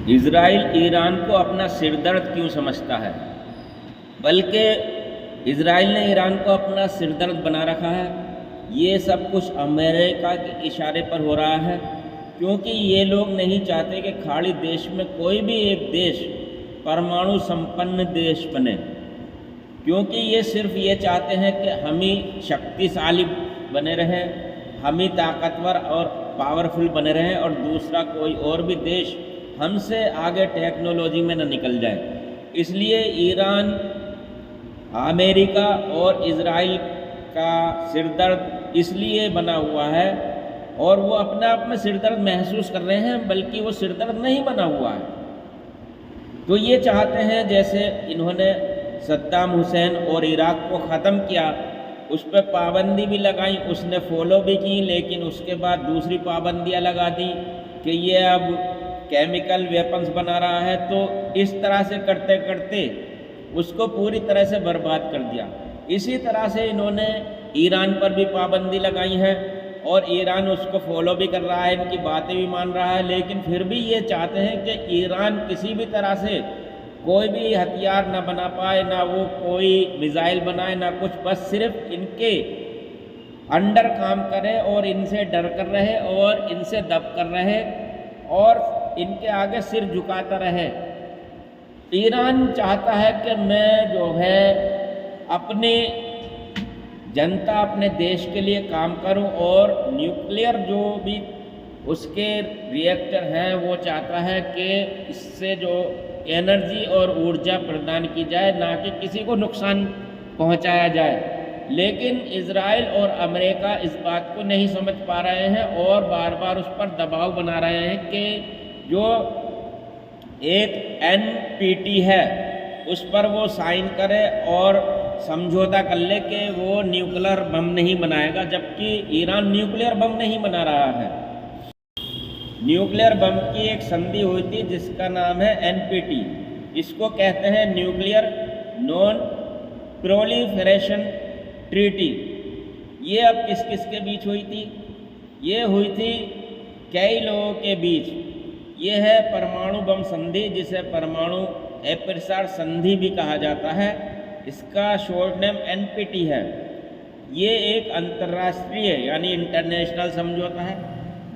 Israel Iran को अपना सिरदर्द क्यों समझता है, बल्कि इज़राइल ने ईरान को अपना सिरदर्द बना रखा है। ये सब कुछ अमेरिका के इशारे पर हो रहा है, क्योंकि ये लोग नहीं चाहते कि खाड़ी देश में कोई भी एक देश परमाणु संपन्न देश बने, क्योंकि ये सिर्फ ये चाहते हैं कि हम ही शक्तिशाली बने रहें, हम ही ताकतवर और पावरफुल बने रहें और दूसरा कोई और भी देश हमसे आगे टेक्नोलॉजी में न निकल जाए। इसलिए ईरान, अमेरिका और इज़राइल का सिरदर्द इसलिए बना हुआ है और वो अपने आप में सिरदर्द महसूस कर रहे हैं, बल्कि वो सिरदर्द नहीं बना हुआ है। तो ये चाहते हैं, जैसे इन्होंने सद्दाम हुसैन और इराक को ख़त्म किया, उस पर पाबंदी भी लगाई, उसने फॉलो भी की, लेकिन उसके बाद दूसरी पाबंदियाँ लगा दी कि ये अब केमिकल वेपन्स बना रहा है। तो इस तरह से करते करते उसको पूरी तरह से बर्बाद कर दिया। इसी तरह से इन्होंने ईरान पर भी पाबंदी लगाई है और ईरान उसको फॉलो भी कर रहा है, इनकी बातें भी मान रहा है, लेकिन फिर भी ये चाहते हैं कि ईरान किसी भी तरह से कोई भी हथियार ना बना पाए, ना वो कोई मिसाइल बनाए, ना कुछ, बस सिर्फ इनके अंडर काम करे और इनसे डर कर रहे और इनसे दब कर रहे और इनके आगे सिर झुकाता रहे। ईरान चाहता है कि मैं जो है अपने जनता, अपने देश के लिए काम करूं और न्यूक्लियर जो भी उसके रिएक्टर हैं वो चाहता है कि इससे जो एनर्जी और ऊर्जा प्रदान की जाए, ना कि किसी को नुकसान पहुंचाया जाए। लेकिन इज़राइल और अमेरिका इस बात को नहीं समझ पा रहे हैं और बार बार उस पर दबाव बना रहे हैं कि जो एक NPT है उस पर वो साइन करे और समझौता कर ले कि वो न्यूक्लियर बम नहीं बनाएगा, जबकि ईरान न्यूक्लियर बम नहीं बना रहा है। न्यूक्लियर बम की एक संधि हुई थी जिसका नाम है NPT। इसको कहते हैं न्यूक्लियर नॉन प्रोलिफरेशन ट्रीटी। ये अब किस किस के बीच हुई थी? ये हुई थी कई लोगों के बीच। ये है परमाणु बम संधि, जिसे परमाणु अप्रसार संधि भी कहा जाता है। इसका शॉर्ट नेम NPT है। ये एक अंतर्राष्ट्रीय यानी इंटरनेशनल समझौता है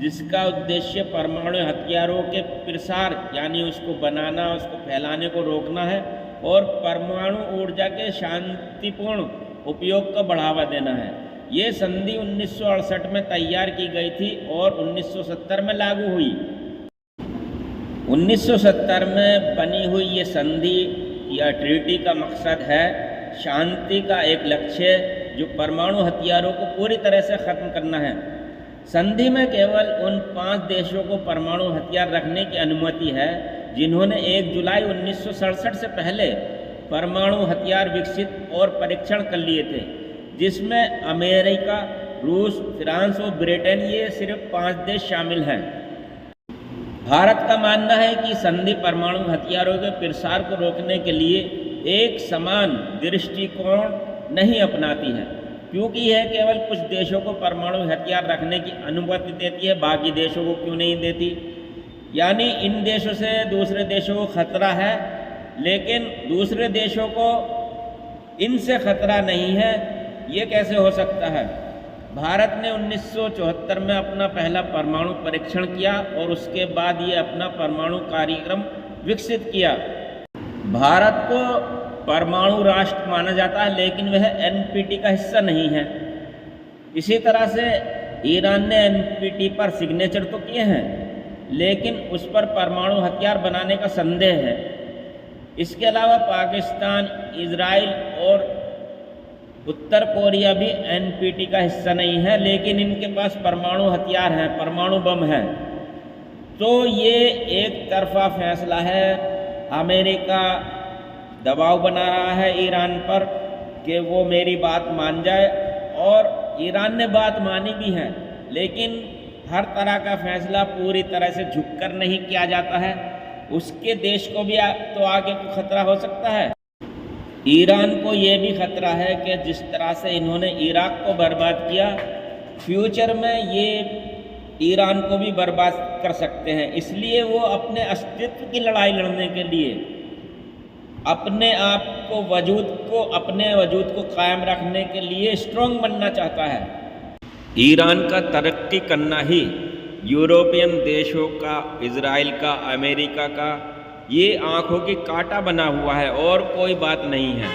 जिसका उद्देश्य परमाणु हथियारों के प्रसार यानी उसको बनाना, उसको फैलाने को रोकना है और परमाणु ऊर्जा के शांतिपूर्ण उपयोग को बढ़ावा देना है। ये संधि 1968 में तैयार की गई थी और 1970 में लागू हुई। 1970 में बनी हुई ये संधि या ट्रीटी का मकसद है शांति का एक लक्ष्य, जो परमाणु हथियारों को पूरी तरह से ख़त्म करना है। संधि में केवल उन 5 देशों को परमाणु हथियार रखने की अनुमति है जिन्होंने 1 जुलाई 1967 से पहले परमाणु हथियार विकसित और परीक्षण कर लिए थे, जिसमें अमेरिका, रूस, फ्रांस और ब्रिटेन, ये सिर्फ 5 देश शामिल हैं। भारत का मानना है कि संधि परमाणु हथियारों के प्रसार को रोकने के लिए एक समान दृष्टिकोण नहीं अपनाती है, क्योंकि यह केवल कुछ देशों को परमाणु हथियार रखने की अनुमति देती है, बाकी देशों को क्यों नहीं देती। यानी इन देशों से दूसरे देशों को खतरा है, लेकिन दूसरे देशों को इनसे खतरा नहीं है। ये कैसे हो सकता है? भारत ने 1974 में अपना पहला परमाणु परीक्षण किया और उसके बाद ये अपना परमाणु कार्यक्रम विकसित किया। भारत को परमाणु राष्ट्र माना जाता है, लेकिन वह NPT का हिस्सा नहीं है। इसी तरह से ईरान ने NPT पर सिग्नेचर तो किए हैं, लेकिन उस पर परमाणु हथियार बनाने का संदेह है। इसके अलावा पाकिस्तान, इज़राइल और उत्तर कोरिया भी NPT का हिस्सा नहीं है, लेकिन इनके पास परमाणु हथियार हैं, परमाणु बम हैं। तो ये एक तरफा फैसला है। अमेरिका दबाव बना रहा है ईरान पर कि वो मेरी बात मान जाए, और ईरान ने बात मानी भी है, लेकिन हर तरह का फैसला पूरी तरह से झुककर नहीं किया जाता है। उसके देश को भी तो आगे को खतरा हो सकता है। ईरान को ये भी खतरा है कि जिस तरह से इन्होंने इराक को बर्बाद किया, फ्यूचर में ये ईरान को भी बर्बाद कर सकते हैं। इसलिए वो अपने अस्तित्व की लड़ाई लड़ने के लिए अपने आप को अपने वजूद को कायम रखने के लिए स्ट्रांग बनना चाहता है। ईरान का तरक्की करना ही यूरोपियन देशों का, इजराइल का, अमेरिका का ये आंखों की कांटा बना हुआ है और कोई बात नहीं है।